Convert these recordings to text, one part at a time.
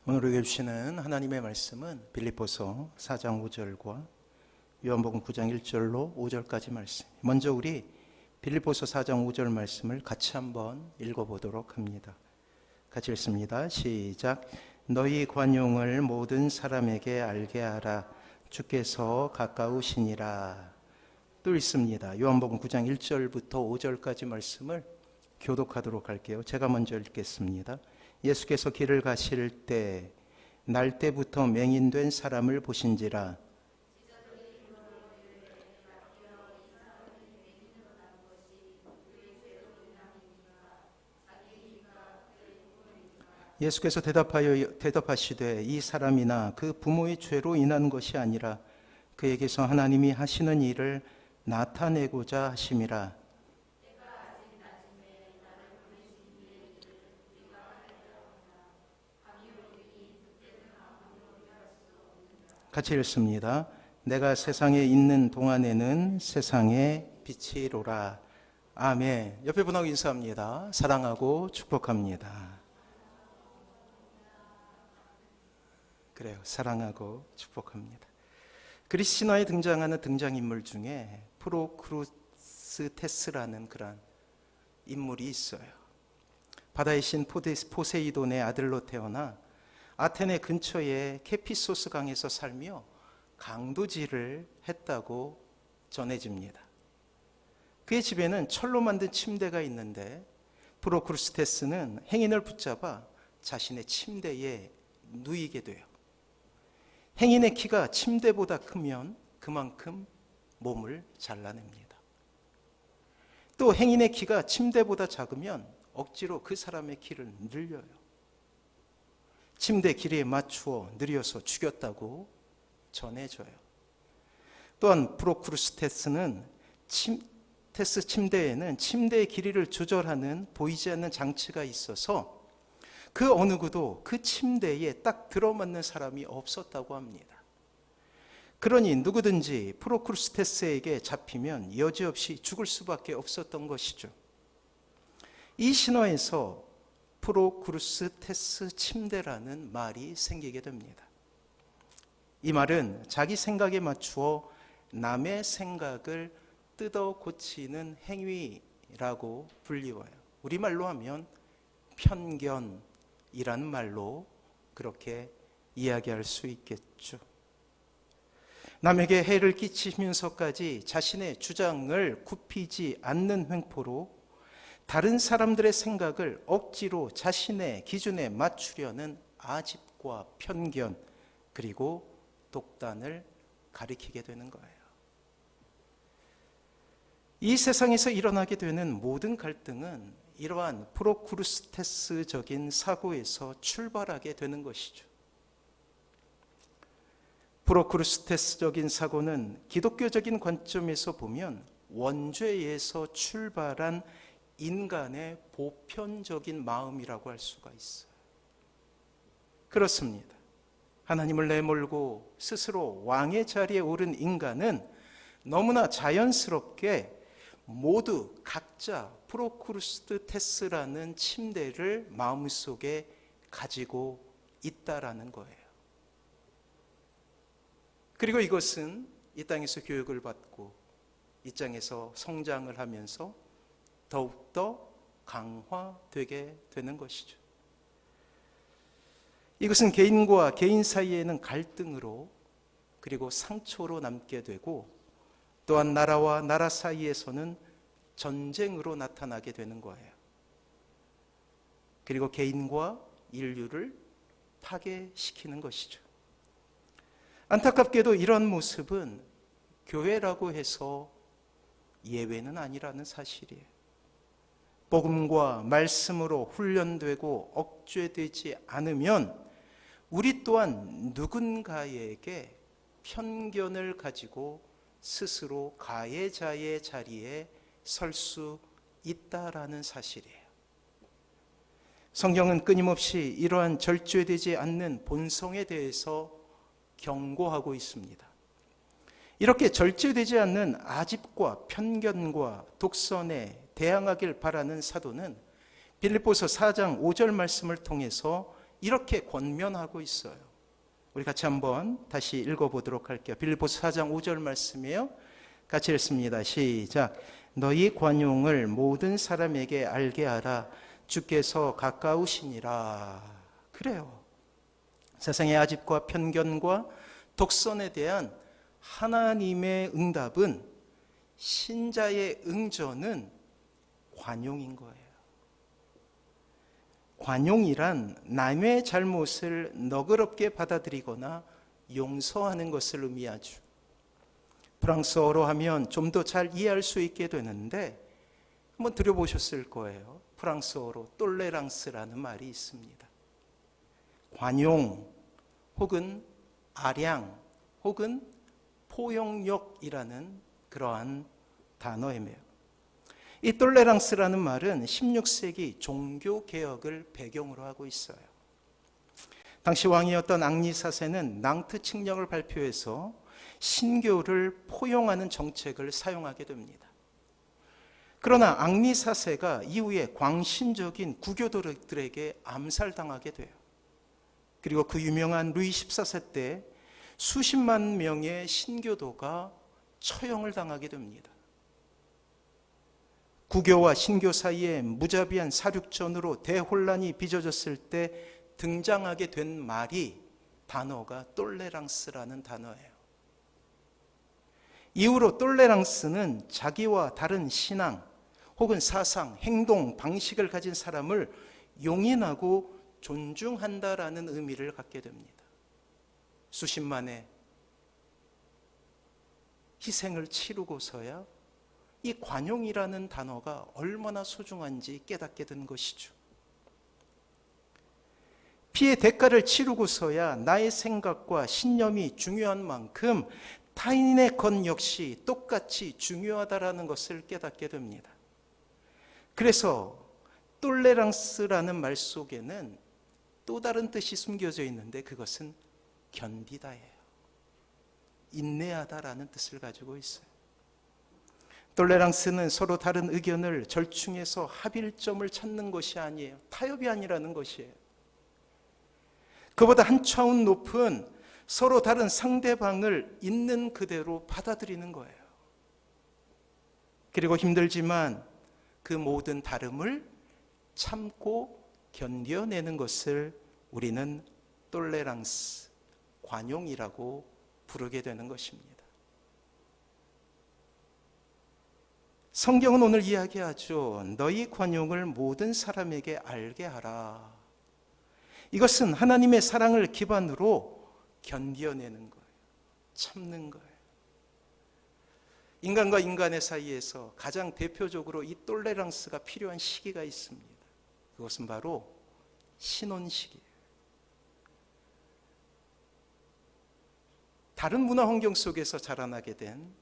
오늘 읽어주시는 하나님의 말씀은 빌립보서 4장 5절과 요한복음 9장 1절로 5절까지 말씀. 먼저 우리 빌립보서 4장 5절 말씀을 같이 한번 읽어보도록 합니다. 같이 읽습니다. 시작. 너희 관용을 모든 사람에게 알게 하라. 주께서 가까우시니라. 또 읽습니다. 요한복음 9장 1절부터 5절까지 말씀을 교독하도록 할게요. 제가 먼저 읽겠습니다. 예수께서 길을 가실 때 날 때부터 맹인된 사람을 보신지라. 예수께서 대답하시되 이 사람이나 그 부모의 죄로 인한 것이 아니라 그에게서 하나님이 하시는 일을 나타내고자 하심이라. 같이 읽습니다. 내가 세상에 있는 동안에는 세상의 빛이로라. 아멘. 옆에 분하고 인사합니다. 사랑하고 축복합니다. 그래요. 사랑하고 축복합니다. 그리스 신화에 등장하는 등장인물 중에 프로크루스테스라는 그런 인물이 있어요. 바다의 신 포세이돈의 아들로 태어나 아테네 근처의 케피소스 강에서 살며 강도질을 했다고 전해집니다. 그의 집에는 철로 만든 침대가 있는데 프로크루스테스는 행인을 붙잡아 자신의 침대에 누이게 돼요. 행인의 키가 침대보다 크면 그만큼 몸을 잘라냅니다. 또 행인의 키가 침대보다 작으면 억지로 그 사람의 키를 늘려요. 침대 길이에 맞추어 느려서 죽였다고 전해져요. 또한 프로크루스테스는 침대에는 침대의 길이를 조절하는 보이지 않는 장치가 있어서 그 어느 누구도 그 침대에 딱 들어맞는 사람이 없었다고 합니다. 그러니 누구든지 프로크루스테스에게 잡히면 여지없이 죽을 수밖에 없었던 것이죠. 이 신화에서 프로크루스테스 침대라는 말이 생기게 됩니다. 이 말은 자기 생각에 맞추어 남의 생각을 뜯어 고치는 행위라고 불리워요. 우리말로 하면 편견이라는 말로 그렇게 이야기할 수 있겠죠. 남에게 해를 끼치면서까지 자신의 주장을 굽히지 않는 횡포로 다른 사람들의 생각을 억지로 자신의 기준에 맞추려는 아집과 편견 그리고 독단을 가리키게 되는 거예요. 이 세상에서 일어나게 되는 모든 갈등은 이러한 프로크루스테스적인 사고에서 출발하게 되는 것이죠. 프로크루스테스적인 사고는 기독교적인 관점에서 보면 원죄에서 출발한 인간의 보편적인 마음이라고 할 수가 있어요. 그렇습니다. 하나님을 내몰고 스스로 왕의 자리에 오른 인간은 너무나 자연스럽게 모두 각자 프로크루스테스라는 침대를 마음속에 가지고 있다라는 거예요. 그리고 이것은 이 땅에서 교육을 받고 이 땅에서 성장을 하면서 더욱더 강화되게 되는 것이죠. 이것은 개인과 개인 사이에는 갈등으로 그리고 상처로 남게 되고 또한 나라와 나라 사이에서는 전쟁으로 나타나게 되는 거예요. 그리고 개인과 인류를 파괴시키는 것이죠. 안타깝게도 이런 모습은 교회라고 해서 예외는 아니라는 사실이에요. 복음과 말씀으로 훈련되고 억제되지 않으면 우리 또한 누군가에게 편견을 가지고 스스로 가해자의 자리에 설 수 있다라는 사실이에요. 성경은 끊임없이 이러한 절제되지 않는 본성에 대해서 경고하고 있습니다. 이렇게 절제되지 않는 아집과 편견과 독선에 대항하길 바라는 사도는 빌립보서 4장 5절 말씀을 통해서 이렇게 권면하고 있어요. 우리 같이 한번 다시 읽어보도록 할게요. 빌립보서 4장 5절 말씀이에요. 같이 읽습니다. 시작. 너희 관용을 모든 사람에게 알게 하라. 주께서 가까우시니라. 그래요. 세상의 아집과 편견과 독선에 대한 하나님의 응답은, 신자의 응전은 관용인 거예요. 관용이란 남의 잘못을 너그럽게 받아들이거나 용서하는 것을 의미하죠. 프랑스어로 하면 좀 더 잘 이해할 수 있게 되는데, 한번 들어보셨을 거예요. 프랑스어로 똘레랑스라는 말이 있습니다. 관용 혹은 아량 혹은 포용력이라는 그러한 단어이며, 이 똘레랑스라는 말은 16세기 종교개혁을 배경으로 하고 있어요. 당시 왕이었던 앙리 4세는 낭트 칙령을 발표해서 신교를 포용하는 정책을 사용하게 됩니다. 그러나 앙리 4세가 이후에 광신적인 구교도들에게 암살당하게 돼요. 그리고 그 유명한 루이 14세 때 수십만 명의 신교도가 처형을 당하게 됩니다. 구교와 신교 사이에 무자비한 사륙전으로 대혼란이 빚어졌을 때 등장하게 된 말이, 단어가 똘레랑스라는 단어예요. 이후로 똘레랑스는 자기와 다른 신앙 혹은 사상, 행동, 방식을 가진 사람을 용인하고 존중한다라는 의미를 갖게 됩니다. 수십만의 희생을 치르고서야 이 관용이라는 단어가 얼마나 소중한지 깨닫게 된 것이죠. 피의 대가를 치르고서야 나의 생각과 신념이 중요한 만큼 타인의 것 역시 똑같이 중요하다라는 것을 깨닫게 됩니다. 그래서 똘레랑스라는 말 속에는 또 다른 뜻이 숨겨져 있는데, 그것은 견디다예요. 인내하다라는 뜻을 가지고 있어요. 똘레랑스는 서로 다른 의견을 절충해서 합일점을 찾는 것이 아니에요. 타협이 아니라는 것이에요. 그보다 한 차원 높은 서로 다른 상대방을 있는 그대로 받아들이는 거예요. 그리고 힘들지만 그 모든 다름을 참고 견뎌내는 것을 우리는 똘레랑스, 관용이라고 부르게 되는 것입니다. 성경은 오늘 이야기하죠. 너희 관용을 모든 사람에게 알게 하라. 이것은 하나님의 사랑을 기반으로 견뎌내는 거예요. 참는 거예요. 인간과 인간의 사이에서 가장 대표적으로 이 똘레랑스가 필요한 시기가 있습니다. 그것은 바로 신혼시기예요. 다른 문화 환경 속에서 자라나게 된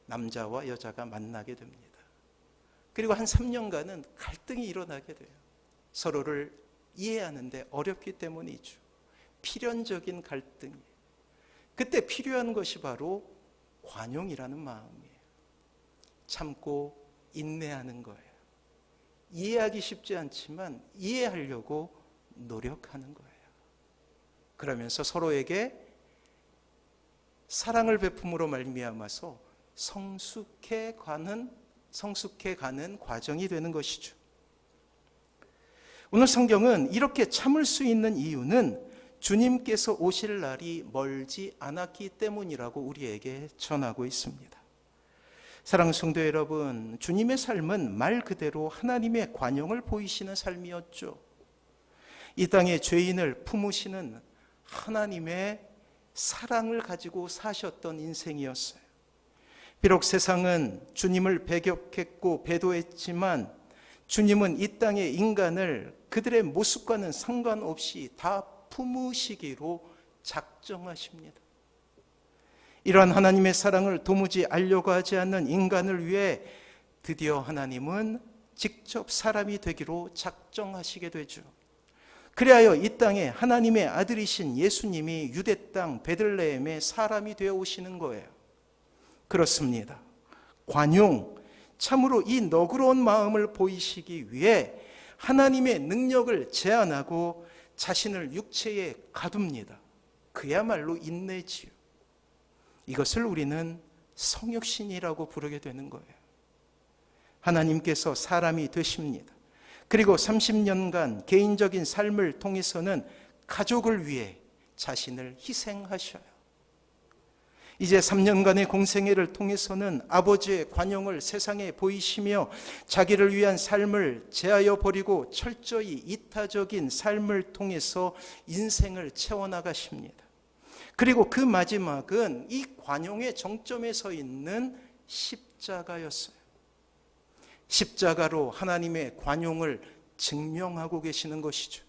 남자와 여자가 만나게 됩니다. 그리고 한 3년간은 갈등이 일어나게 돼요. 서로를 이해하는데 어렵기 때문이죠. 필연적인 갈등이에요. 그때 필요한 것이 바로 관용이라는 마음이에요. 참고 인내하는 거예요. 이해하기 쉽지 않지만 이해하려고 노력하는 거예요. 그러면서 서로에게 사랑을 베품으로 말미암아서 성숙해 가는 과정이 되는 것이죠. 오늘 성경은 이렇게 참을 수 있는 이유는 주님께서 오실 날이 멀지 않았기 때문이라고 우리에게 전하고 있습니다. 사랑하는 성도 여러분, 주님의 삶은 말 그대로 하나님의 관용을 보이시는 삶이었죠. 이 땅에 죄인을 품으시는 하나님의 사랑을 가지고 사셨던 인생이었어요. 비록 세상은 주님을 배격했고 배도했지만 주님은 이 땅의 인간을 그들의 모습과는 상관없이 다 품으시기로 작정하십니다. 이러한 하나님의 사랑을 도무지 알려고 하지 않는 인간을 위해 드디어 하나님은 직접 사람이 되기로 작정하시게 되죠. 그리하여 이 땅에 하나님의 아들이신 예수님이 유대 땅 베들레헴에 사람이 되어 오시는 거예요. 그렇습니다. 관용, 참으로 이 너그러운 마음을 보이시기 위해 하나님의 능력을 제한하고 자신을 육체에 가둡니다. 그야말로 인내지요. 이것을 우리는 성육신이라고 부르게 되는 거예요. 하나님께서 사람이 되십니다. 그리고 30년간 개인적인 삶을 통해서는 가족을 위해 자신을 희생하셔요. 이제 3년간의 공생애를 통해서는 아버지의 관용을 세상에 보이시며 자기를 위한 삶을 제하여 버리고 철저히 이타적인 삶을 통해서 인생을 채워나가십니다. 그리고 그 마지막은 이 관용의 정점에 서 있는 십자가였어요. 십자가로 하나님의 관용을 증명하고 계시는 것이죠.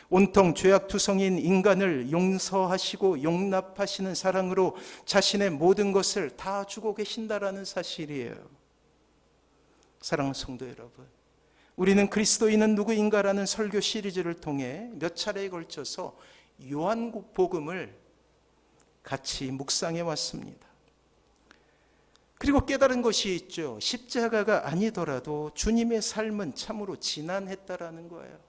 온통 죄악투성인 인간을 용서하시고 용납하시는 사랑으로 자신의 모든 것을 다 주고 계신다라는 사실이에요. 사랑하는 성도 여러분, 우리는 그리스도인은 누구인가라는 설교 시리즈를 통해 몇 차례에 걸쳐서 요한복음을 같이 묵상해 왔습니다. 그리고 깨달은 것이 있죠. 십자가가 아니더라도 주님의 삶은 참으로 지난했다라는 거예요.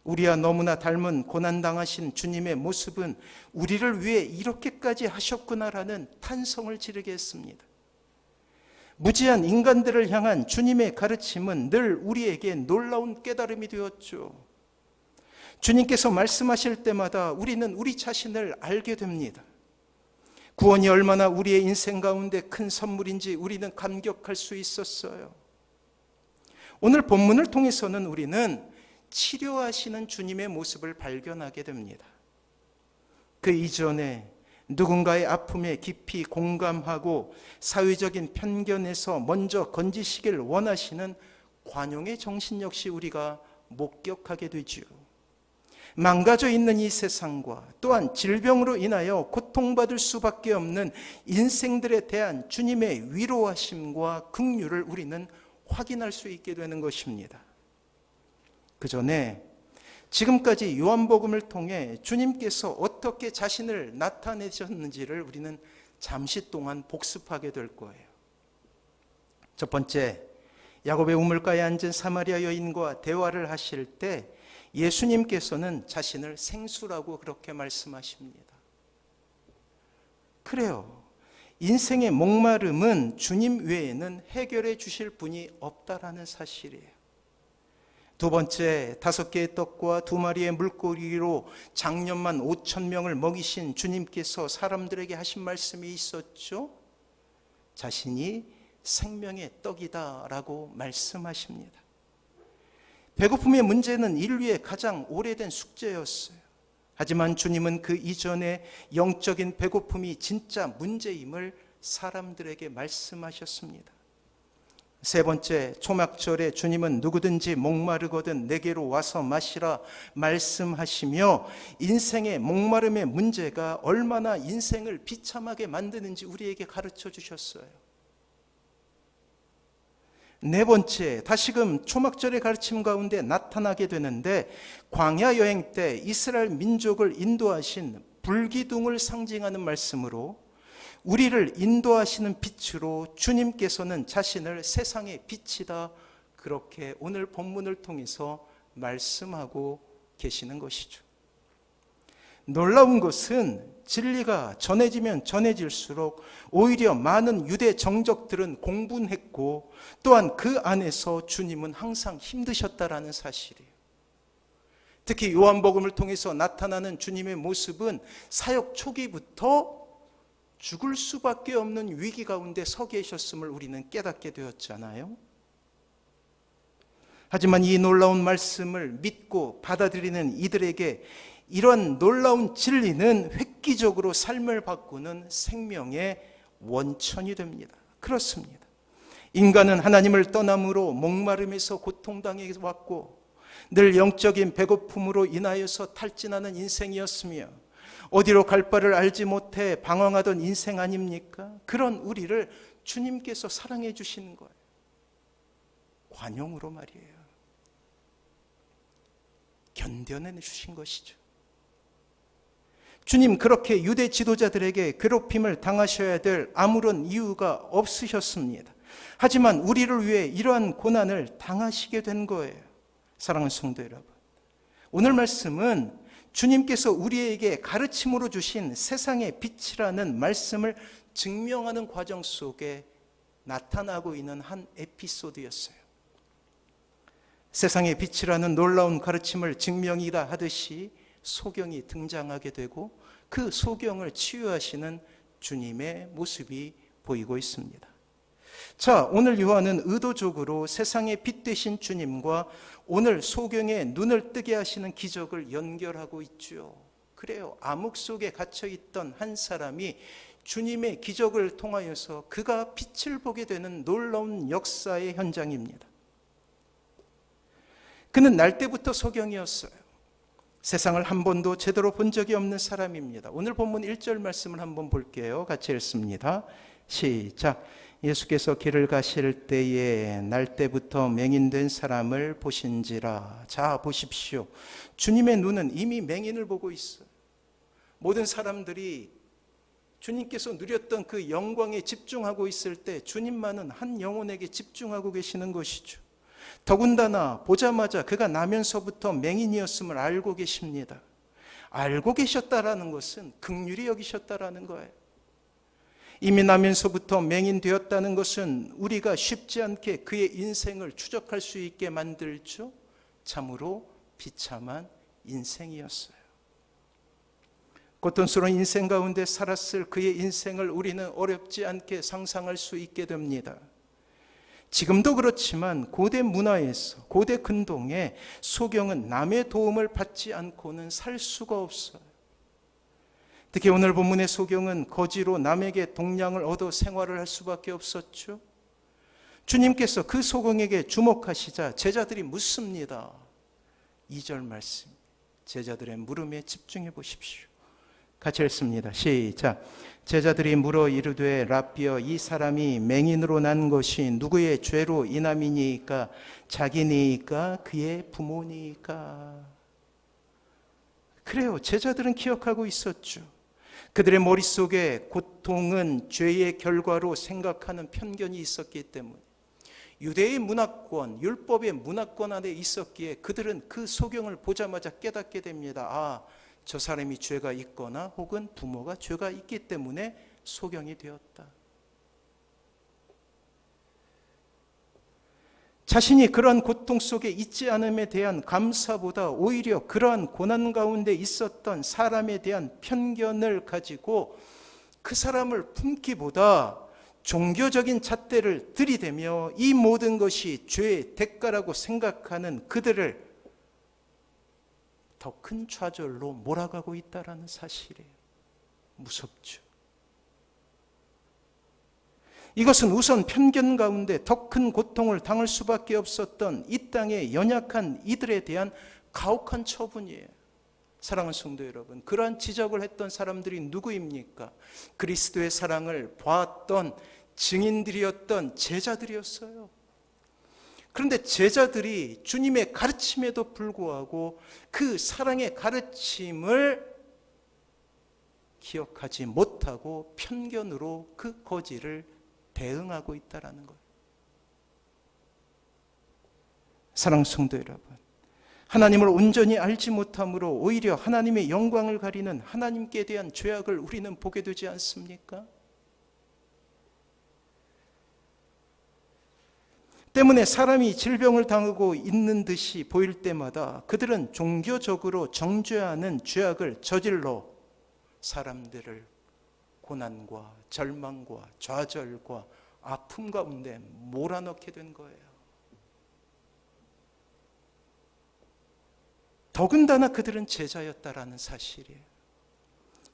우리와 너무나 닮은 고난당하신 주님의 모습은 우리를 위해 이렇게까지 하셨구나라는 탄성을 지르게 했습니다. 무지한 인간들을 향한 주님의 가르침은 늘 우리에게 놀라운 깨달음이 되었죠. 주님께서 말씀하실 때마다 우리는 우리 자신을 알게 됩니다. 구원이 얼마나 우리의 인생 가운데 큰 선물인지 우리는 감격할 수 있었어요. 오늘 본문을 통해서는 우리는 치료하시는 주님의 모습을 발견하게 됩니다. 그 이전에 누군가의 아픔에 깊이 공감하고 사회적인 편견에서 먼저 건지시기를 원하시는 관용의 정신 역시 우리가 목격하게 되지요. 망가져 있는 이 세상과 또한 질병으로 인하여 고통받을 수밖에 없는 인생들에 대한 주님의 위로하심과 긍휼을 우리는 확인할 수 있게 되는 것입니다. 그 전에 지금까지 요한복음을 통해 주님께서 어떻게 자신을 나타내셨는지를 우리는 잠시 동안 복습하게 될 거예요. 첫 번째, 야곱의 우물가에 앉은 사마리아 여인과 대화를 하실 때 예수님께서는 자신을 생수라고 그렇게 말씀하십니다. 그래요. 인생의 목마름은 주님 외에는 해결해 주실 분이 없다라는 사실이에요. 두 번째, 5개의 떡과 2마리의 물고기로 작년만 5,000명을 먹이신 주님께서 사람들에게 하신 말씀이 있었죠. 자신이 생명의 떡이다라고 말씀하십니다. 배고픔의 문제는 인류의 가장 오래된 숙제였어요. 하지만 주님은 그 이전에 영적인 배고픔이 진짜 문제임을 사람들에게 말씀하셨습니다. 세 번째, 초막절에 주님은 누구든지 목마르거든 내게로 와서 마시라 말씀하시며 인생의 목마름의 문제가 얼마나 인생을 비참하게 만드는지 우리에게 가르쳐 주셨어요. 네 번째, 다시금 초막절의 가르침 가운데 나타나게 되는데 광야 여행 때 이스라엘 민족을 인도하신 불기둥을 상징하는 말씀으로 우리를 인도하시는 빛으로 주님께서는 자신을 세상의 빛이다, 그렇게 오늘 본문을 통해서 말씀하고 계시는 것이죠. 놀라운 것은 진리가 전해지면 전해질수록 오히려 많은 유대 정적들은 공분했고 또한 그 안에서 주님은 항상 힘드셨다라는 사실이에요. 특히 요한복음을 통해서 나타나는 주님의 모습은 사역 초기부터 죽을 수밖에 없는 위기 가운데 서 계셨음을 우리는 깨닫게 되었잖아요. 하지만 이 놀라운 말씀을 믿고 받아들이는 이들에게 이런 놀라운 진리는 획기적으로 삶을 바꾸는 생명의 원천이 됩니다. 그렇습니다. 인간은 하나님을 떠남으로 목마름에서 고통당해 왔고 늘 영적인 배고픔으로 인하여서 탈진하는 인생이었으며 어디로 갈 바를 알지 못해 방황하던 인생 아닙니까? 그런 우리를 주님께서 사랑해 주시는 거예요. 관용으로 말이에요. 견뎌내 주신 것이죠. 주님 그렇게 유대 지도자들에게 괴롭힘을 당하셔야 될 아무런 이유가 없으셨습니다. 하지만 우리를 위해 이러한 고난을 당하시게 된 거예요. 사랑하는 성도 여러분, 오늘 말씀은 주님께서 우리에게 가르침으로 주신 세상의 빛이라는 말씀을 증명하는 과정 속에 나타나고 있는 한 에피소드였어요. 세상의 빛이라는 놀라운 가르침을 증명이라 하듯이 소경이 등장하게 되고 그 소경을 치유하시는 주님의 모습이 보이고 있습니다. 자, 오늘 요한은 의도적으로 세상의 빛 되신 주님과 오늘 소경의 눈을 뜨게 하시는 기적을 연결하고 있죠. 그래요. 암흑 속에 갇혀있던 한 사람이 주님의 기적을 통하여서 그가 빛을 보게 되는 놀라운 역사의 현장입니다. 그는 날 때부터 소경이었어요. 세상을 한 번도 제대로 본 적이 없는 사람입니다. 오늘 본문 1절 말씀을 한번 볼게요. 같이 읽습니다. 시작. 예수께서 길을 가실 때에 날 때부터 맹인된 사람을 보신지라. 자, 보십시오. 주님의 눈은 이미 맹인을 보고 있어요. 모든 사람들이 주님께서 누렸던 그 영광에 집중하고 있을 때 주님만은 한 영혼에게 집중하고 계시는 것이죠. 더군다나 보자마자 그가 나면서부터 맹인이었음을 알고 계십니다. 알고 계셨다라는 것은 긍휼히 여기셨다라는 거예요. 이미 나면서부터 맹인 되었다는 것은 우리가 쉽지 않게 그의 인생을 추적할 수 있게 만들죠. 참으로 비참한 인생이었어요. 고통스러운 인생 가운데 살았을 그의 인생을 우리는 어렵지 않게 상상할 수 있게 됩니다. 지금도 그렇지만 고대 문화에서, 고대 근동에 소경은 남의 도움을 받지 않고는 살 수가 없어요. 특히 오늘 본문의 소경은 거지로 남에게 동량을 얻어 생활을 할 수밖에 없었죠. 주님께서 그 소경에게 주목하시자 제자들이 묻습니다. 2절 말씀, 제자들의 물음에 집중해 보십시오. 같이 읽습니다. 시작. 제자들이 물어 이르되 라삐여, 이 사람이 맹인으로 난 것이 누구의 죄로 인함이니까? 자기니까? 그의 부모니까? 그래요. 제자들은 기억하고 있었죠. 그들의 머릿속에 고통은 죄의 결과로 생각하는 편견이 있었기 때문에, 유대의 문화권, 율법의 문화권 안에 있었기에 그들은 그 소경을 보자마자 깨닫게 됩니다. 아, 저 사람이 죄가 있거나 혹은 부모가 죄가 있기 때문에 소경이 되었다. 자신이 그러한 고통 속에 있지 않음에 대한 감사보다 오히려 그러한 고난 가운데 있었던 사람에 대한 편견을 가지고 그 사람을 품기보다 종교적인 잣대를 들이대며 이 모든 것이 죄의 대가라고 생각하는 그들을 더 큰 좌절로 몰아가고 있다는 사실이에요. 무섭죠. 이것은 우선 편견 가운데 더 큰 고통을 당할 수밖에 없었던 이 땅의 연약한 이들에 대한 가혹한 처분이에요. 사랑하는 성도 여러분, 그러한 지적을 했던 사람들이 누구입니까? 그리스도의 사랑을 보았던 증인들이었던 제자들이었어요. 그런데 제자들이 주님의 가르침에도 불구하고 그 사랑의 가르침을 기억하지 못하고 편견으로 그 거지를 대응하고 있다는 거예요. 사랑하는 성도 여러분, 하나님을 온전히 알지 못함으로 오히려 하나님의 영광을 가리는 하나님께 대한 죄악을 우리는 보게 되지 않습니까? 때문에 사람이 질병을 당하고 있는 듯이 보일 때마다 그들은 종교적으로 정죄하는 죄악을 저질러 사람들을 고난과 절망과 좌절과 아픔 가운데 몰아넣게 된 거예요. 더군다나 그들은 제자였다라는 사실이에요.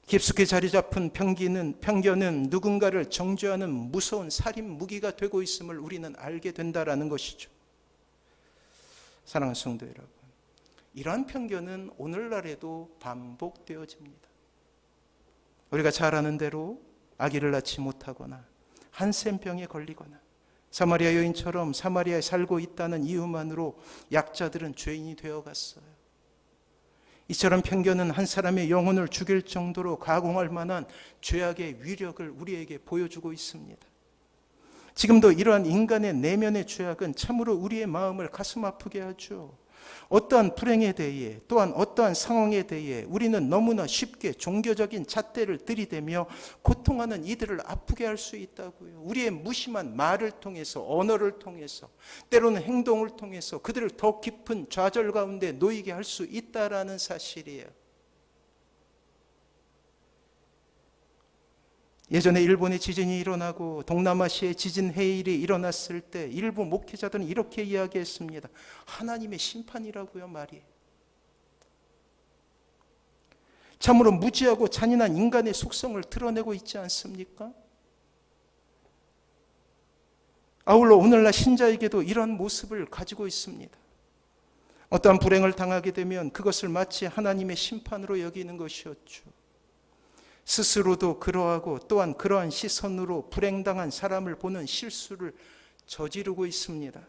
깊숙이 자리 잡은 편견은 누군가를 정죄하는 무서운 살인 무기가 되고 있음을 우리는 알게 된다라는 것이죠. 사랑하는 성도 여러분, 이러한 편견은 오늘날에도 반복되어집니다. 우리가 잘 아는 대로 아기를 낳지 못하거나 한센병에 걸리거나 사마리아 여인처럼 사마리아에 살고 있다는 이유만으로 약자들은 죄인이 되어갔어요. 이처럼 편견은 한 사람의 영혼을 죽일 정도로 가공할 만한 죄악의 위력을 우리에게 보여주고 있습니다. 지금도 이러한 인간의 내면의 죄악은 참으로 우리의 마음을 가슴 아프게 하죠. 어떠한 불행에 대해 또한 어떠한 상황에 대해 우리는 너무나 쉽게 종교적인 잣대를 들이대며 고통하는 이들을 아프게 할 수 있다고요. 우리의 무심한 말을 통해서, 언어를 통해서, 때로는 행동을 통해서 그들을 더 깊은 좌절 가운데 놓이게 할 수 있다라는 사실이에요. 예전에 일본의 지진이 일어나고 동남아시아의 지진 해일이 일어났을 때 일부 목회자들은 이렇게 이야기했습니다. 하나님의 심판이라고요, 말이. 참으로 무지하고 잔인한 인간의 속성을 드러내고 있지 않습니까? 아울러 오늘날 신자에게도 이런 모습을 가지고 있습니다. 어떠한 불행을 당하게 되면 그것을 마치 하나님의 심판으로 여기는 것이었죠. 스스로도 그러하고 또한 그러한 시선으로 불행당한 사람을 보는 실수를 저지르고 있습니다.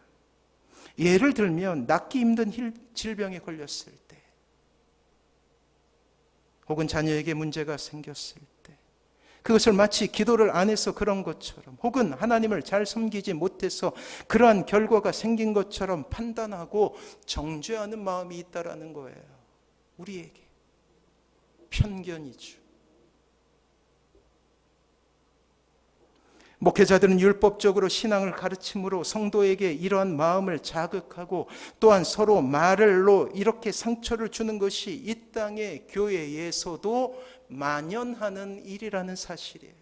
예를 들면 낫기 힘든 질병에 걸렸을 때, 혹은 자녀에게 문제가 생겼을 때, 그것을 마치 기도를 안 해서 그런 것처럼, 혹은 하나님을 잘 섬기지 못해서 그러한 결과가 생긴 것처럼 판단하고 정죄하는 마음이 있다라는 거예요. 우리에게 편견이죠. 목회자들은 율법적으로 신앙을 가르침으로 성도에게 이러한 마음을 자극하고 또한 서로 말로 이렇게 상처를 주는 것이 이 땅의 교회에서도 만연하는 일이라는 사실이에요.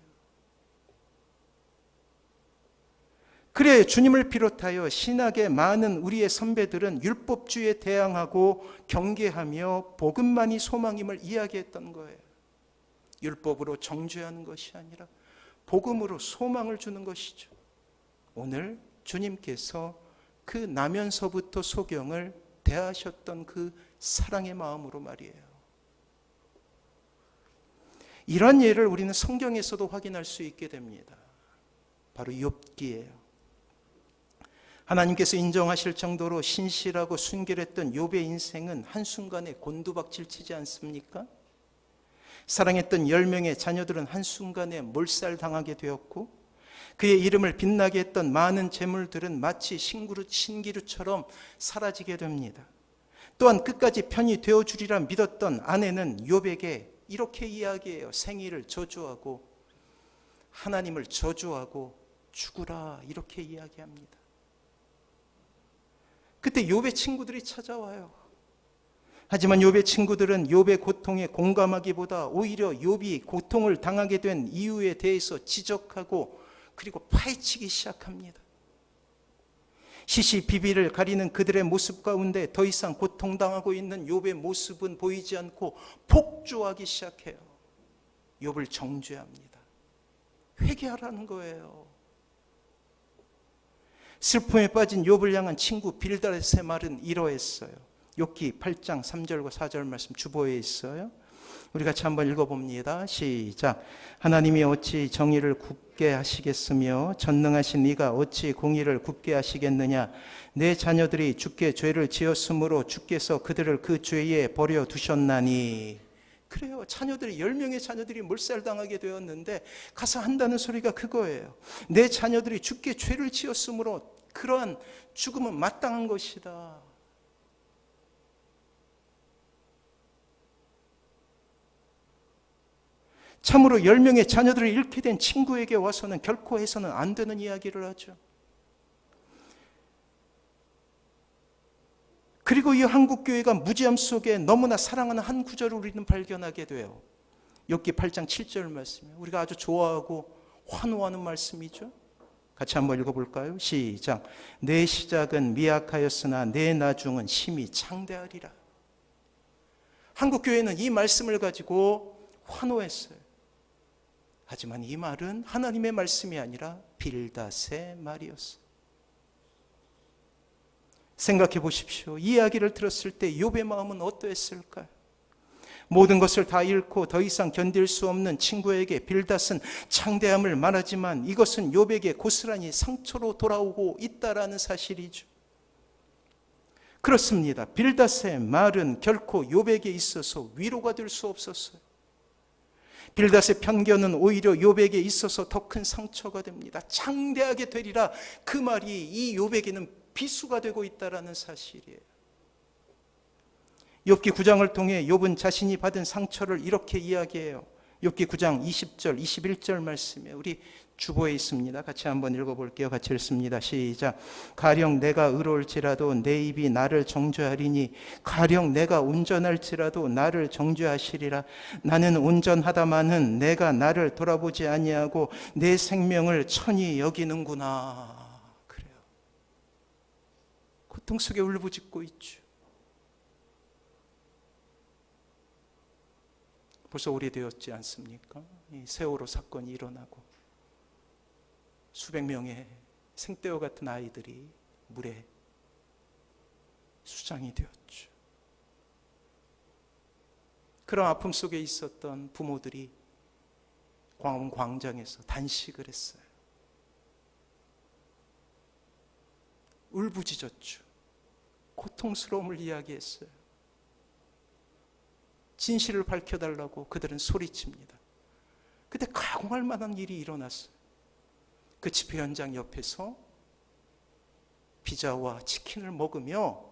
그래 주님을 비롯하여 신학의 많은 우리의 선배들은 율법주의에 대항하고 경계하며 복음만이 소망임을 이야기했던 거예요. 율법으로 정죄하는 것이 아니라 복음으로 소망을 주는 것이죠. 오늘 주님께서 그 나면서부터 소경을 대하셨던 그 사랑의 마음으로 말이에요. 이런 예를 우리는 성경에서도 확인할 수 있게 됩니다. 바로 욥기예요. 하나님께서 인정하실 정도로 신실하고 순결했던 욥의 인생은 한순간에 곤두박질 치지 않습니까? 사랑했던 10명의 자녀들은 한순간에 몰살당하게 되었고 그의 이름을 빛나게 했던 많은 재물들은 마치 신기루처럼 사라지게 됩니다. 또한 끝까지 편히 되어주리라 믿었던 아내는 욥에게 이렇게 이야기해요. 생일을 저주하고 하나님을 저주하고 죽으라 이렇게 이야기합니다. 그때 욥의 친구들이 찾아와요. 하지만 욥의 친구들은 욥의 고통에 공감하기보다 오히려 욥이 고통을 당하게 된 이유에 대해서 지적하고 그리고 파헤치기 시작합니다. 시시비비를 가리는 그들의 모습 가운데 더 이상 고통당하고 있는 욥의 모습은 보이지 않고 폭주하기 시작해요. 욥을 정죄합니다. 회개하라는 거예요. 슬픔에 빠진 욥을 향한 친구 빌닷의 말은 이러했어요. 욥기 8장 3절과 4절 말씀 주보에 있어요. 우리 같이 한번 읽어봅니다. 시작. 하나님이 어찌 정의를 굽게 하시겠으며 전능하신 이가 어찌 공의를 굽게 하시겠느냐. 내 자녀들이 주께 죄를 지었으므로 주께서 그들을 그 죄에 버려두셨나니. 그래요. 자녀들이 10명의 자녀들이 몰살당하게 되었는데 가서 한다는 소리가 그거예요. 내 자녀들이 주께 죄를 지었으므로 그러한 죽음은 마땅한 것이다. 참으로 10명의 자녀들을 잃게 된 친구에게 와서는 결코 해서는 안 되는 이야기를 하죠. 그리고 이 한국교회가 무지함 속에 너무나 사랑하는 한 구절을 우리는 발견하게 돼요. 욥기 8장 7절 말씀이에요. 우리가 아주 좋아하고 환호하는 말씀이죠. 같이 한번 읽어볼까요? 시작. 내 시작은 미약하였으나 내 나중은 심히 창대하리라. 한국교회는 이 말씀을 가지고 환호했어요. 하지만 이 말은 하나님의 말씀이 아니라 빌닷의 말이었어요. 생각해 보십시오. 이 이야기를 들었을 때 욥의 마음은 어떠했을까요? 모든 것을 다 잃고 더 이상 견딜 수 없는 친구에게 빌닷은 창대함을 말하지만 이것은 욥에게 고스란히 상처로 돌아오고 있다라는 사실이죠. 그렇습니다. 빌닷의 말은 결코 욥에게 있어서 위로가 될 수 없었어요. 빌닷의 편견은 오히려 욥에게 있어서 더 큰 상처가 됩니다. 창대하게 되리라 그 말이 이 욥에게는 비수가 되고 있다라는 사실이에요. 욥기 9장을 통해 욥은 자신이 받은 상처를 이렇게 이야기해요. 욥기 9장 20절, 21절 말씀에 우리 주보에 있습니다. 같이 한번 읽어볼게요. 같이 읽습니다. 시작. 가령 내가 의로울지라도 내 입이 나를 정죄하리니 가령 내가 온전할지라도 나를 정죄하시리라. 나는 온전하다마는 내가 나를 돌아보지 아니하고 내 생명을 천히 여기는구나. 그래요. 고통 속에 울부짖고 있죠. 벌써 오래되었지 않습니까? 이 세월호 사건이 일어나고 수백 명의 생떼와 같은 아이들이 물에 수장이 되었죠. 그런 아픔 속에 있었던 부모들이 광화문 광장에서 단식을 했어요. 울부짖었죠. 고통스러움을 이야기했어요. 진실을 밝혀달라고 그들은 소리칩니다. 그때 가공할 만한 일이 일어났어요. 그 집회 현장 옆에서 피자와 치킨을 먹으며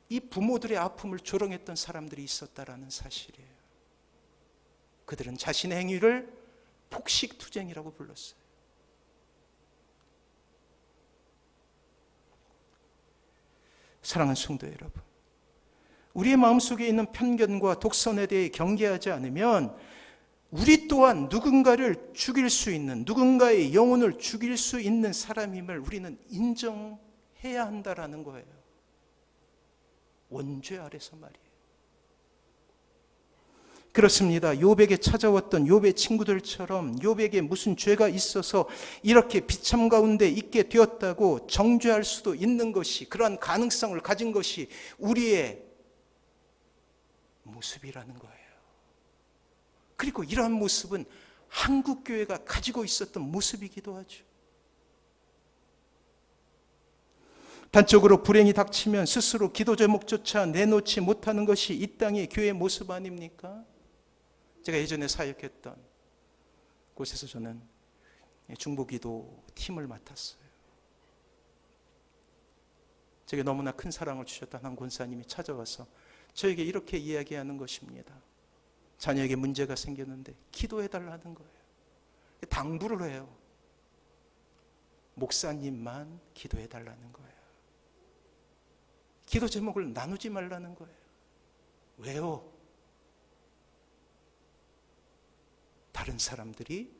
이 부모들의 아픔을 조롱했던 사람들이 있었다라는 사실이에요. 그들은 자신의 행위를 폭식투쟁이라고 불렀어요. 사랑하는 성도 여러분, 우리의 마음속에 있는 편견과 독선에 대해 경계하지 않으면 우리 또한 누군가를 죽일 수 있는, 누군가의 영혼을 죽일 수 있는 사람임을 우리는 인정해야 한다라는 거예요. 원죄 아래서 말이에요. 그렇습니다. 욥에게 찾아왔던 욥의 친구들처럼 욥에게 무슨 죄가 있어서 이렇게 비참 가운데 있게 되었다고 정죄할 수도 있는 것이, 그러한 가능성을 가진 것이 우리의 모습이라는 거예요. 그리고 이러한 모습은 한국교회가 가지고 있었던 모습이기도 하죠. 단적으로 불행이 닥치면 스스로 기도 제목조차 내놓지 못하는 것이 이 땅의 교회의 모습 아닙니까? 제가 예전에 사역했던 곳에서 저는 중보기도 팀을 맡았어요. 제게 너무나 큰 사랑을 주셨던 한 권사님이 찾아와서 저에게 이렇게 이야기하는 것입니다. 자녀에게 문제가 생겼는데 기도해달라는 거예요. 당부를 해요. 목사님만 기도해달라는 거예요. 기도 제목을 나누지 말라는 거예요. 왜요? 다른 사람들이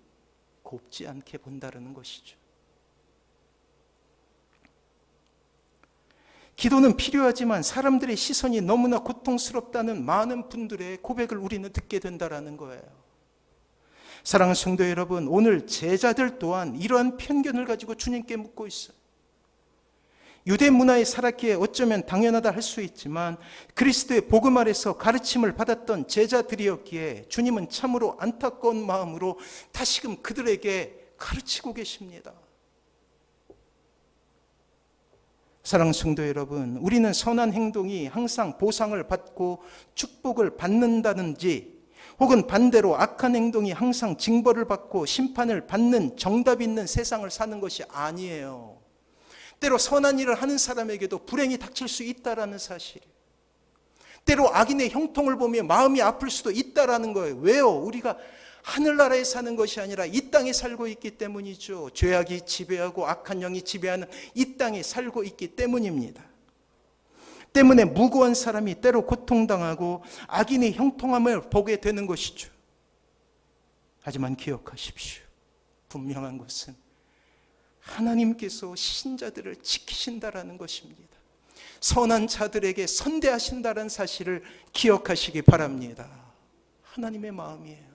곱지 않게 본다는 것이죠. 기도는 필요하지만 사람들의 시선이 너무나 고통스럽다는 많은 분들의 고백을 우리는 듣게 된다는 거예요. 사랑하는 성도 여러분, 오늘 제자들 또한 이러한 편견을 가지고 주님께 묻고 있어요. 유대 문화에 살았기에 어쩌면 당연하다 할 수 있지만 그리스도의 복음 아래서 가르침을 받았던 제자들이었기에 주님은 참으로 안타까운 마음으로 다시금 그들에게 가르치고 계십니다. 사랑하는 성도 여러분, 우리는 선한 행동이 항상 보상을 받고 축복을 받는다든지 혹은 반대로 악한 행동이 항상 징벌을 받고 심판을 받는 정답 있는 세상을 사는 것이 아니에요. 때로 선한 일을 하는 사람에게도 불행이 닥칠 수 있다라는 사실이에요. 때로 악인의 형통을 보며 마음이 아플 수도 있다라는 거예요. 왜요? 우리가 하늘나라에 사는 것이 아니라 이 땅에 살고 있기 때문이죠. 죄악이 지배하고 악한 영이 지배하는 이 땅에 살고 있기 때문입니다. 때문에 무고한 사람이 때로 고통당하고 악인의 형통함을 보게 되는 것이죠. 하지만 기억하십시오. 분명한 것은 하나님께서 신자들을 지키신다라는 것입니다. 선한 자들에게 선대하신다는 사실을 기억하시기 바랍니다. 하나님의 마음이에요.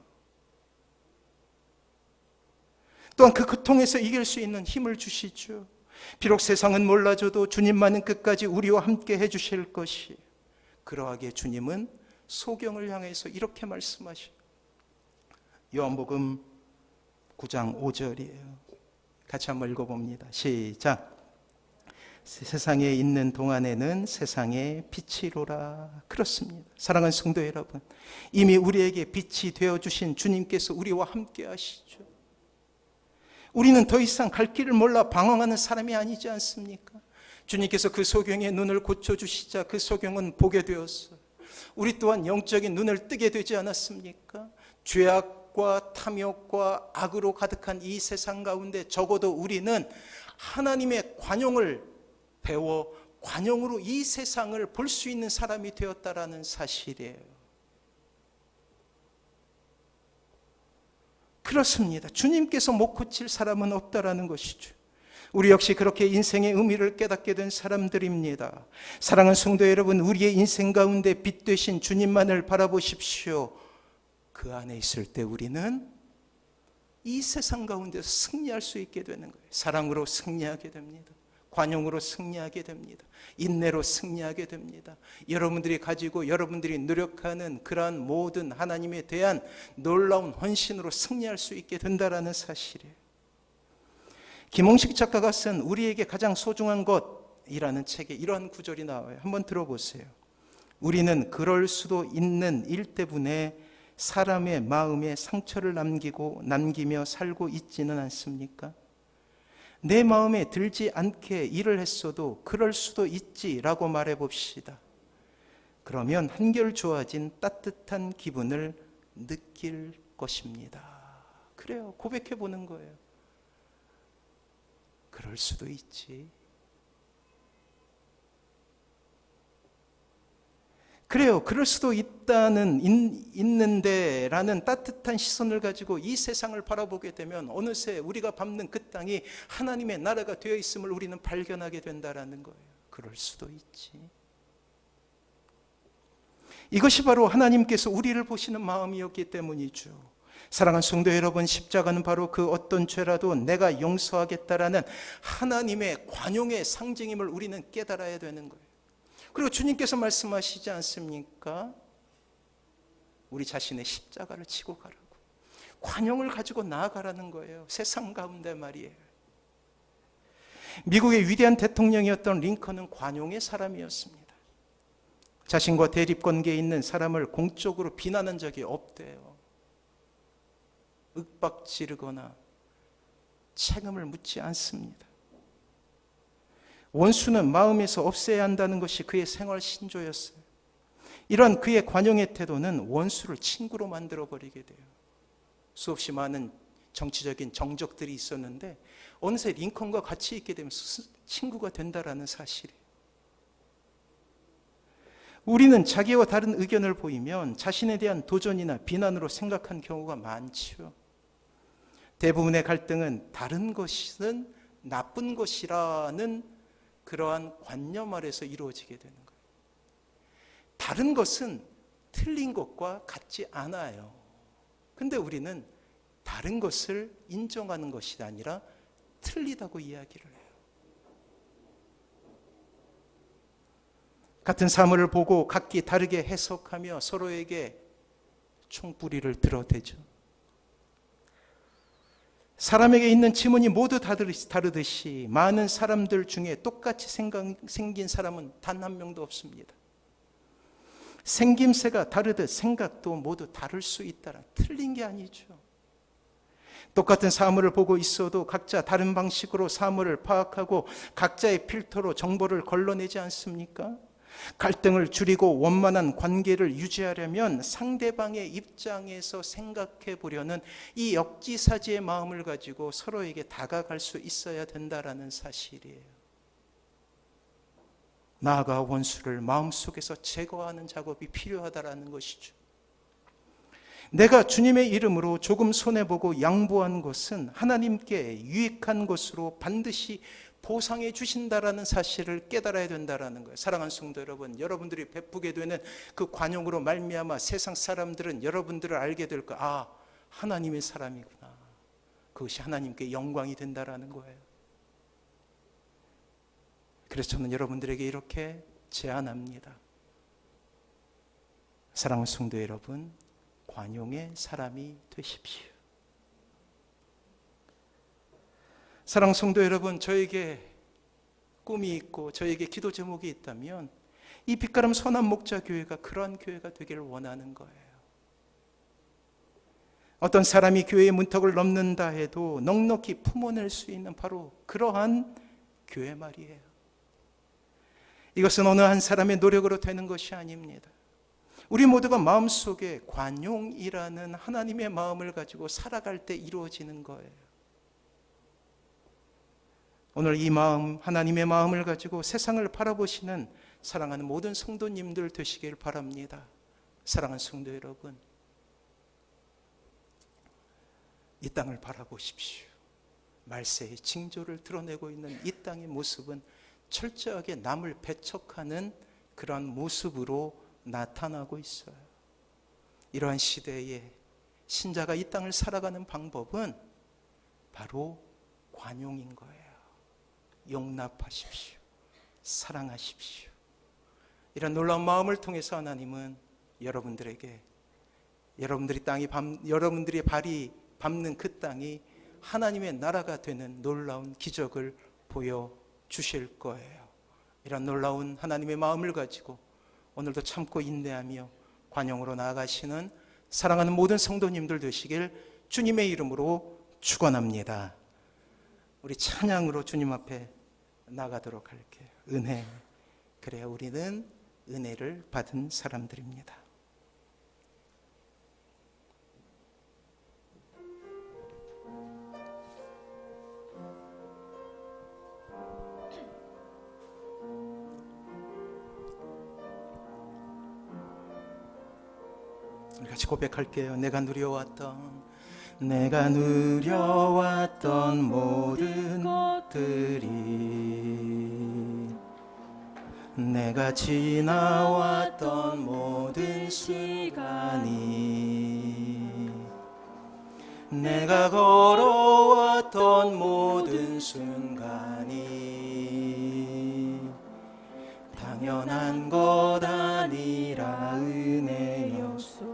또한 그 고통에서 이길 수 있는 힘을 주시죠. 비록 세상은 몰라줘도 주님만은 끝까지 우리와 함께 해주실 것이, 그러하기에 주님은 소경을 향해서 이렇게 말씀하셔요. 요한복음 9장 5절이에요. 같이 한번 읽어봅니다. 시작. 세상에 있는 동안에는 세상의 빛이로라. 그렇습니다. 사랑하는 성도 여러분, 이미 우리에게 빛이 되어주신 주님께서 우리와 함께 하시죠. 우리는 더 이상 갈 길을 몰라 방황하는 사람이 아니지 않습니까? 주님께서 그 소경의 눈을 고쳐주시자 그 소경은 보게 되었어요. 우리 또한 영적인 눈을 뜨게 되지 않았습니까? 죄악과 탐욕과 악으로 가득한 이 세상 가운데 적어도 우리는 하나님의 관용을 배워 관용으로 이 세상을 볼 수 있는 사람이 되었다라는 사실이에요. 그렇습니다. 주님께서 못 고칠 사람은 없다라는 것이죠. 우리 역시 그렇게 인생의 의미를 깨닫게 된 사람들입니다. 사랑하는 성도 여러분, 우리의 인생 가운데 빛 되신 주님만을 바라보십시오. 그 안에 있을 때 우리는 이 세상 가운데서 승리할 수 있게 되는 거예요. 사랑으로 승리하게 됩니다. 관용으로 승리하게 됩니다. 인내로 승리하게 됩니다. 여러분들이 가지고 여러분들이 노력하는 그러한 모든 하나님에 대한 놀라운 헌신으로 승리할 수 있게 된다라는 사실이에요. 김홍식 작가가 쓴 우리에게 가장 소중한 것이라는 책에 이런 구절이 나와요. 한번 들어보세요. 우리는 그럴 수도 있는 일 때문에 사람의 마음에 상처를 남기며 살고 있지는 않습니까? 내 마음에 들지 않게 일을 했어도 그럴 수도 있지라고 말해 봅시다. 그러면 한결 좋아진 따뜻한 기분을 느낄 것입니다. 그래요. 고백해 보는 거예요. 그럴 수도 있지. 그래요. 그럴 수도 있는데 라는 따뜻한 시선을 가지고 이 세상을 바라보게 되면 어느새 우리가 밟는 그 땅이 하나님의 나라가 되어 있음을 우리는 발견하게 된다라는 거예요. 그럴 수도 있지. 이것이 바로 하나님께서 우리를 보시는 마음이었기 때문이죠. 사랑하는 성도 여러분, 십자가는 바로 그 어떤 죄라도 내가 용서하겠다라는 하나님의 관용의 상징임을 우리는 깨달아야 되는 거예요. 그리고 주님께서 말씀하시지 않습니까? 우리 자신의 십자가를 지고 가라고. 관용을 가지고 나아가라는 거예요. 세상 가운데 말이에요. 미국의 위대한 대통령이었던 링컨은 관용의 사람이었습니다. 자신과 대립관계에 있는 사람을 공적으로 비난한 적이 없대요. 윽박지르거나 책임을 묻지 않습니다. 원수는 마음에서 없애야 한다는 것이 그의 생활 신조였어요. 이런 그의 관용의 태도는 원수를 친구로 만들어버리게 돼요. 수없이 많은 정치적인 정적들이 있었는데 어느새 링컨과 같이 있게 되면 친구가 된다라는 사실이에요. 우리는 자기와 다른 의견을 보이면 자신에 대한 도전이나 비난으로 생각한 경우가 많지요. 대부분의 갈등은 다른 것은 나쁜 것이라는 그러한 관념 아래서 이루어지게 되는 거예요. 다른 것은 틀린 것과 같지 않아요. 근데 우리는 다른 것을 인정하는 것이 아니라 틀리다고 이야기를 해요. 같은 사물을 보고 각기 다르게 해석하며 서로에게 총뿌리를 들어대죠. 사람에게 있는 지문이 모두 다르듯이 많은 사람들 중에 똑같이 생긴 사람은 단 한 명도 없습니다. 생김새가 다르듯 생각도 모두 다를 수 있다라. 틀린 게 아니죠. 똑같은 사물을 보고 있어도 각자 다른 방식으로 사물을 파악하고 각자의 필터로 정보를 걸러내지 않습니까? 갈등을 줄이고 원만한 관계를 유지하려면 상대방의 입장에서 생각해 보려는 이 역지사지의 마음을 가지고 서로에게 다가갈 수 있어야 된다라는 사실이에요. 나아가 원수를 마음속에서 제거하는 작업이 필요하다라는 것이죠. 내가 주님의 이름으로 조금 손해보고 양보한 것은 하나님께 유익한 것으로 반드시 보상해 주신다라는 사실을 깨달아야 된다라는 거예요. 사랑하는 성도 여러분, 여러분들이 베푸게 되는 그 관용으로 말미암아 세상 사람들은 여러분들을 알게 될 거, 아, 하나님의 사람이구나. 그것이 하나님께 영광이 된다라는 거예요. 그래서 저는 여러분들에게 이렇게 제안합니다. 사랑하는 성도 여러분, 관용의 사람이 되십시오. 사랑하는 성도 여러분, 저에게 꿈이 있고 저에게 기도 제목이 있다면 이 빛가람 선한 목자 교회가 그러한 교회가 되기를 원하는 거예요. 어떤 사람이 교회의 문턱을 넘는다 해도 넉넉히 품어낼 수 있는 바로 그러한 교회 말이에요. 이것은 어느 한 사람의 노력으로 되는 것이 아닙니다. 우리 모두가 마음속에 관용이라는 하나님의 마음을 가지고 살아갈 때 이루어지는 거예요. 오늘 이 마음, 하나님의 마음을 가지고 세상을 바라보시는 사랑하는 모든 성도님들 되시길 바랍니다. 사랑하는 성도 여러분, 이 땅을 바라보십시오. 말세의 징조를 드러내고 있는 이 땅의 모습은 철저하게 남을 배척하는 그러한 모습으로 나타나고 있어요. 이러한 시대에 신자가 이 땅을 살아가는 방법은 바로 관용인 거예요. 용납하십시오. 사랑하십시오. 이런 놀라운 마음을 통해서 하나님은 여러분들에게 여러분들이 발이 밟는 그 땅이 하나님의 나라가 되는 놀라운 기적을 보여주실 거예요. 이런 놀라운 하나님의 마음을 가지고 오늘도 참고 인내하며 관용으로 나아가시는 사랑하는 모든 성도님들 되시길 주님의 이름으로 축원합니다. 우리 찬양으로 주님 앞에 나가도록 할게요. 은혜, 그래야 우리는 은혜를 받은 사람들입니다. 우리 같이 고백할게요. 내가 누려왔던 모든 것들이, 내가 지나왔던 모든 시간이, 내가 걸어왔던 모든 순간이 당연한 것 아니라 은혜였소.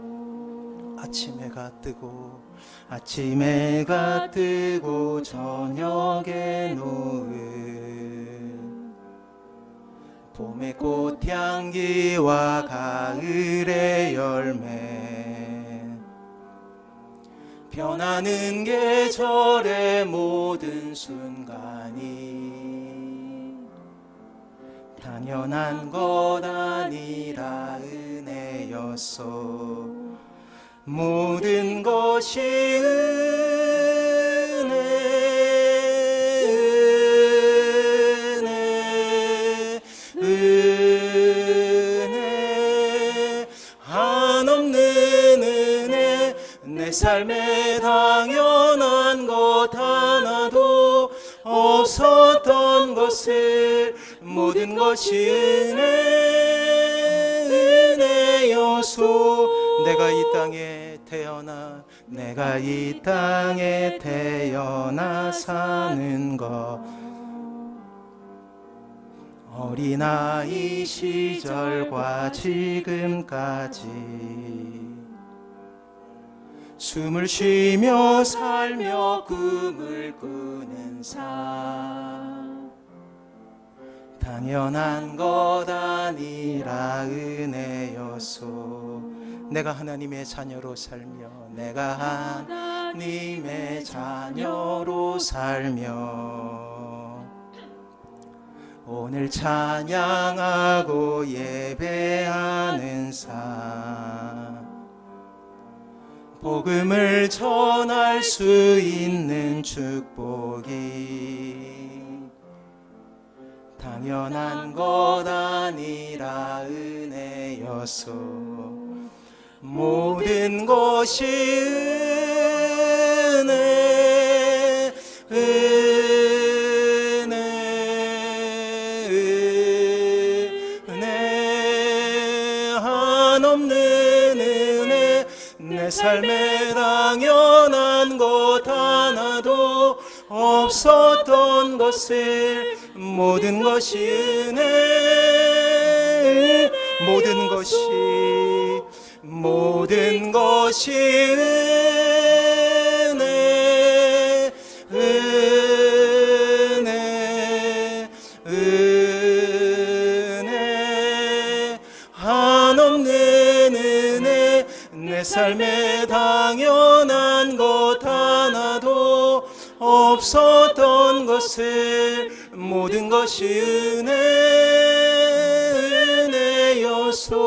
아침에 해가 뜨고 저녁에 노을, 봄의 꽃향기와 가을의 열매, 변하는 계절의 모든 순간이 당연한 것 아니라 은혜였소. 모든 것이 은혜, 한없는 은혜, 내 삶에 당연한 것 하나도 없었던 것을, 모든 것이 은혜여소. 내가 이 땅에 태어나 사는 것, 어린아이 시절과 지금까지 숨을 쉬며 살며 꿈을 꾸는 삶, 당연한 것 아니라 은혜여소. 내가 하나님의 자녀로 살며 오늘 찬양하고 예배하는 삶, 복음을 전할 수 있는 축복이 당연한 것 아니라 은혜여소. 모든 것이 은혜, 한없는 은혜, 내 삶에 당연한 것 하나도 없었던 것을, 모든 것이 은혜, 모든 것이 은혜, 한없는 은혜, 내 삶에 당연한 것 하나도 없었던 것을, 모든 것이 은혜, 주옵소서.